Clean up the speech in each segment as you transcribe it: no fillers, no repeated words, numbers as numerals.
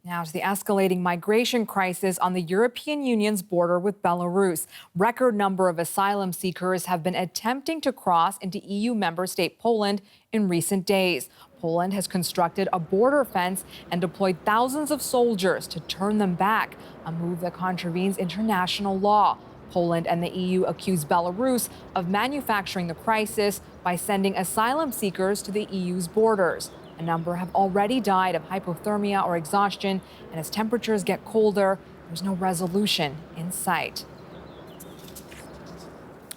Now to the escalating migration crisis on the European Union's border with Belarus. Record number of asylum seekers have been attempting to cross into EU member state Poland in recent days. Poland has constructed a border fence and deployed thousands of soldiers to turn them back, a move that contravenes international law. Poland and the EU accuse Belarus of manufacturing the crisis by sending asylum seekers to the EU's borders. A number have already died of hypothermia or exhaustion, and as temperatures get colder, there's no resolution in sight.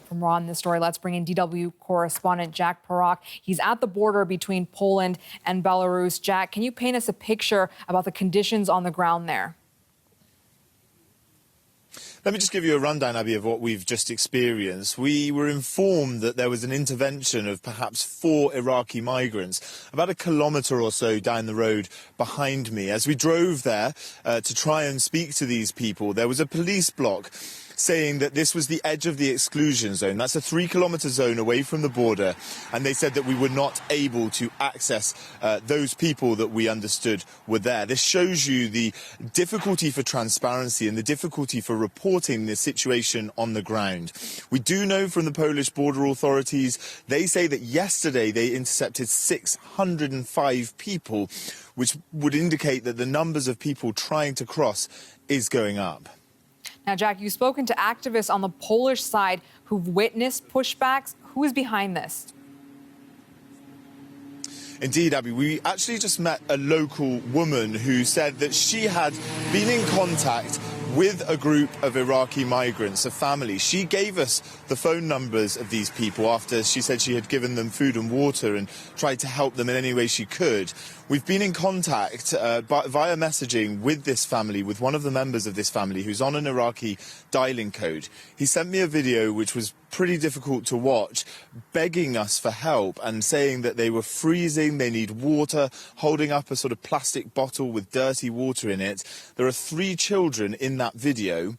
From Raw on this story, let's bring in DW correspondent Jack Perok. He's at the border between Poland and Belarus. Jack, can you paint us a picture about the conditions on the ground there? Let me just give you a rundown, Abby, of what we've just experienced. We were informed that there was an intervention of perhaps 4 Iraqi migrants about a kilometre or so down the road behind me. As we drove there to try and speak to these people, there was a police block saying that this was the edge of the exclusion zone. That's a 3-kilometre zone away from the border. And they said that we were not able to access those people that we understood were there. This shows you the difficulty for transparency and the difficulty for reporting the situation on the ground. We do know from the Polish border authorities, they say that yesterday they intercepted 605 people, which would indicate that the numbers of people trying to cross is going up. Now, Jack, you've spoken to activists on the Polish side who've witnessed pushbacks. Who is behind this? Indeed, Abby, we actually just met a local woman who said that she had been in contact with a group of Iraqi migrants, a family. She gave us the phone numbers of these people after she said she had given them food and water and tried to help them in any way she could. We've been in contact via messaging with this family, with one of the members of this family who's on an Iraqi dialing code. He sent me a video which was pretty difficult to watch, begging us for help and saying that they were freezing, they need water, holding up a sort of plastic bottle with dirty water in it. There are 3 children in that video.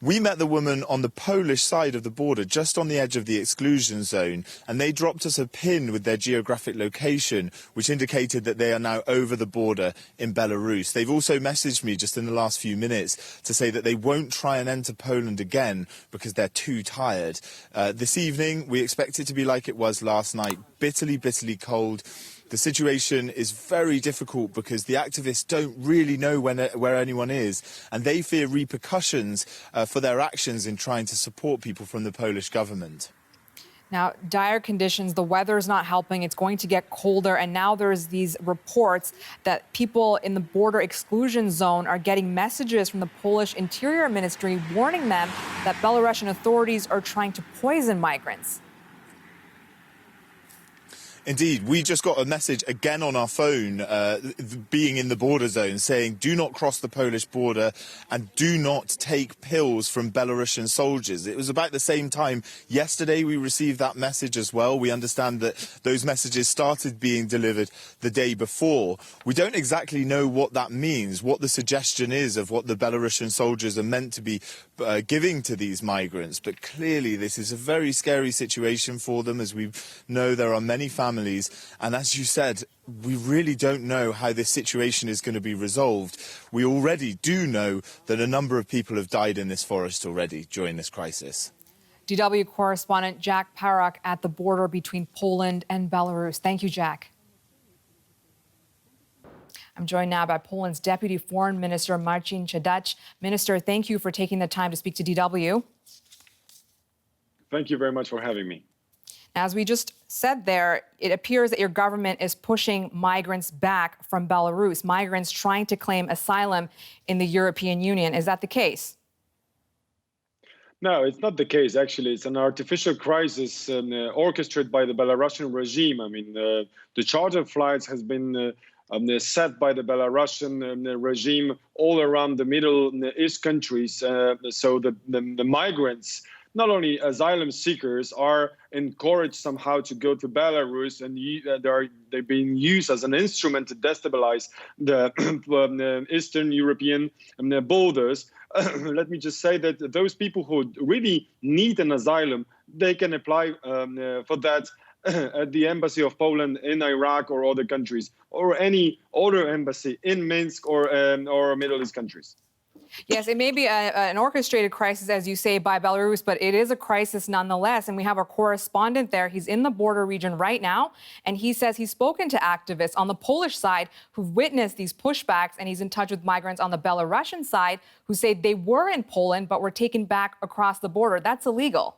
We met the woman on the Polish side of the border, just on the edge of the exclusion zone, and they dropped us a pin with their geographic location, which indicated that they are now over the border in Belarus. They've also messaged me just in the last few minutes to say that they won't try and enter Poland again because they're too tired. This evening, we expect it to be like it was last night, bitterly, bitterly cold. The situation is very difficult because the activists don't really know where anyone is, and they fear repercussions for their actions in trying to support people from the Polish government. Now, dire conditions, the weather's not helping, it's going to get colder, and now there's these reports that people in the border exclusion zone are getting messages from the Polish Interior Ministry warning them that Belarusian authorities are trying to poison migrants. Indeed, we just got a message again on our phone, being in the border zone, saying do not cross the Polish border and do not take pills from Belarusian soldiers. It was about the same time yesterday we received that message as well. We understand that those messages started being delivered the day before. We don't exactly know what that means, what the suggestion is of what the Belarusian soldiers are meant to be giving to these migrants. But clearly this is a very scary situation for them. As we know, there are many families, and as you said, we really don't know how this situation is going to be resolved. We already do know that a number of people have died in this forest already during this crisis. DW correspondent Jack Perok at the border between Poland and Belarus. Thank you, Jack. I'm joined now by Poland's Deputy Foreign Minister, Marcin Przydacz. Minister, thank you for taking the time to speak to DW. Thank you very much for having me. As we just said there, it appears that your government is pushing migrants back from Belarus, migrants trying to claim asylum in the European Union. Is that the case? No, it's not the case. Actually, it's an artificial crisis orchestrated by the Belarusian regime. I mean, the charter flights has been set by the Belarusian regime all around the Middle East countries. So the migrants, not only asylum seekers, are encouraged somehow to go to Belarus, and they're being used as an instrument to destabilize the Eastern European borders. Let me just say that those people who really need an asylum, they can apply for that at the embassy of Poland in Iraq or other countries, or any other embassy in Minsk or Middle East countries. Yes, it may be an orchestrated crisis, as you say, by Belarus, but it is a crisis nonetheless. And we have our correspondent there. He's in the border region right now, and he says he's spoken to activists on the Polish side who've witnessed these pushbacks, and he's in touch with migrants on the Belarusian side who say they were in Poland but were taken back across the border. That's illegal.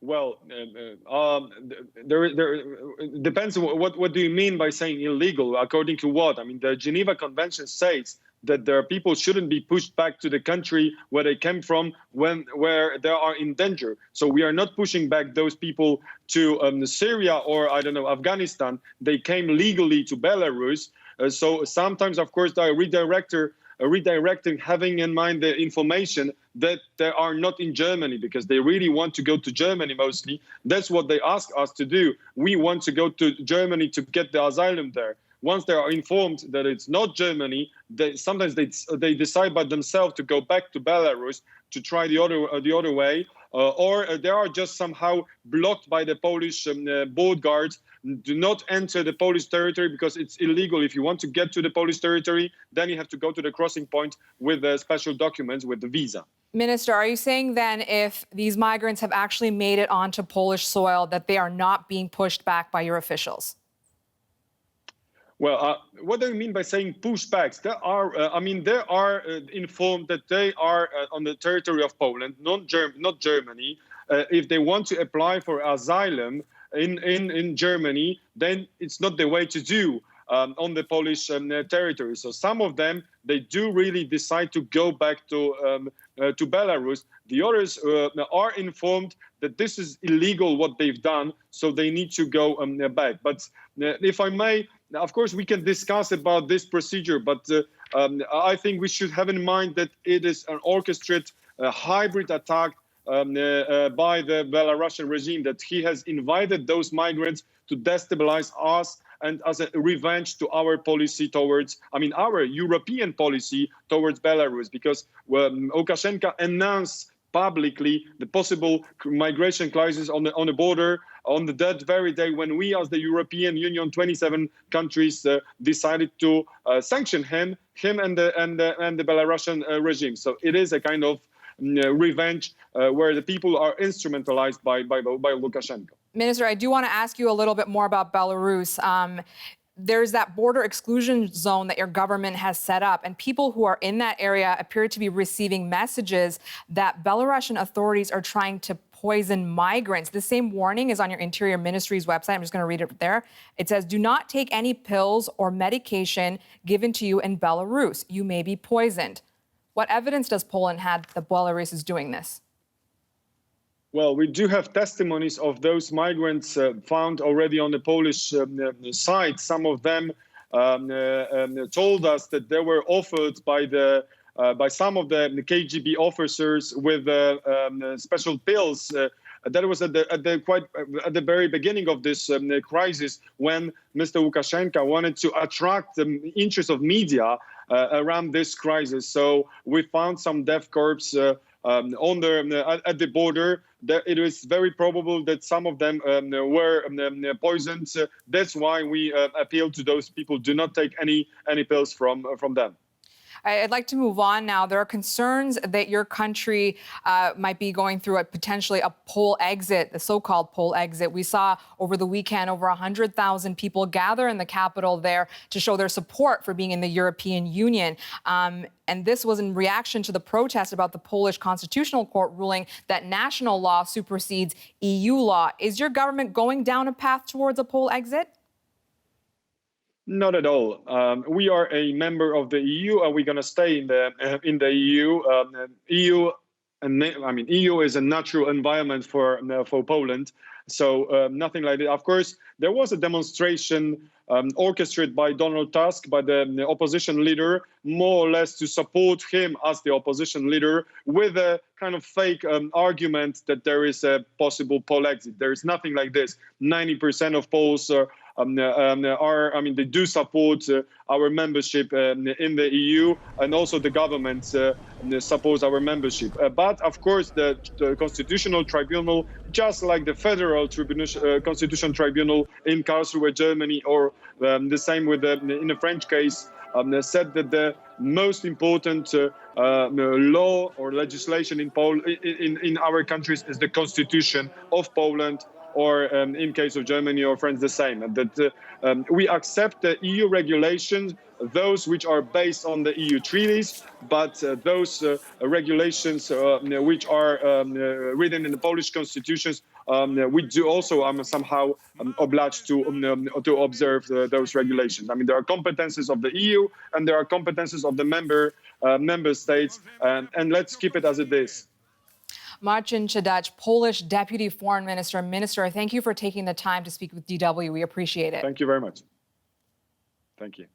Well, there depends. What do you mean by saying illegal? According to what? I mean, the Geneva Convention states that their people shouldn't be pushed back to the country where they came from where they are in danger. So we are not pushing back those people to Syria or, I don't know, Afghanistan. They came legally to Belarus. So sometimes, of course, they are redirecting, having in mind the information that they are not in Germany because they really want to go to Germany mostly. That's what they ask us to do. We want to go to Germany to get the asylum there. Once they are informed that it's not Germany, sometimes they decide by themselves to go back to Belarus to try the other way, or they are just somehow blocked by the Polish border guards. Do not enter the Polish territory because it's illegal. If you want to get to the Polish territory, then you have to go to the crossing point with special documents, with the visa. Minister, are you saying then if these migrants have actually made it onto Polish soil that they are not being pushed back by your officials? Well, what do you mean by saying pushbacks? They are informed that they are on the territory of Poland, not Germany. If they want to apply for asylum in Germany, then it's not the way to do on the Polish territory. So some of them, they do really decide to go back to Belarus. The others are informed that this is illegal what they've done, so they need to go back. But if I may, of course, we can discuss about this procedure, but I think we should have in mind that it is an orchestrated hybrid attack by the Belarusian regime, that he has invited those migrants to destabilize us and as a revenge to our policy towards, our European policy towards Belarus, because Lukashenko announced publicly the possible migration crisis on the border on that very day when we, as the European Union, 27 countries, decided to sanction him and the Belarusian regime. So it is a kind of revenge where the people are instrumentalized by Lukashenko. Minister, I do want to ask you a little bit more about Belarus. There's that border exclusion zone that your government has set up, and people who are in that area appear to be receiving messages that Belarusian authorities are trying to poison migrants. The same warning is on your Interior Ministry's website. I'm just going to read it there. It says, do not take any pills or medication given to you in Belarus. You may be poisoned. What evidence does Poland have that Belarus is doing this? Well, we do have testimonies of those migrants found already on the Polish side. Some of them told us that they were offered by some of the KGB officers with special pills. That was at the very beginning of this crisis, when Mr. Lukashenko wanted to attract the interest of media around this crisis. So we found some death corpses at the border. It is very probable that some of them were poisoned. That's why we appeal to those people: do not take any pills from them. I'd like to move on now. There are concerns that your country might be going through potentially a poll exit, the so-called poll exit. We saw over the weekend over 100,000 people gather in the capital there to show their support for being in the European Union. And this was in reaction to the protest about the Polish Constitutional Court ruling that national law supersedes EU law. Is your government going down a path towards a poll exit? Not at all. We are a member of the EU, and we're going to stay in the EU. EU is a natural environment for Poland, so nothing like that. Of course, there was a demonstration orchestrated by Donald Tusk, by the opposition leader, more or less to support him as the opposition leader, with a kind of fake argument that there is a possible poll exit. There is nothing like this. 90% of Poles they do support our membership in the EU, and also the government supports our membership. But of course, the Constitutional Tribunal, just like the Federal Constitutional Tribunal in Karlsruhe, Germany, or the same with in the French case, said that the most important law or legislation in our countries is the Constitution of Poland, or in case of Germany or France, the same. And that we accept the EU regulations, those which are based on the EU treaties, but those regulations which are written in the Polish constitutions, we do also somehow obliged to observe those regulations. I mean, there are competences of the EU and there are competences of the member states, and let's keep it as it is. Marcin Przydacz, Polish Deputy Foreign Minister. Minister, thank you for taking the time to speak with DW. We appreciate it. Thank you very much. Thank you.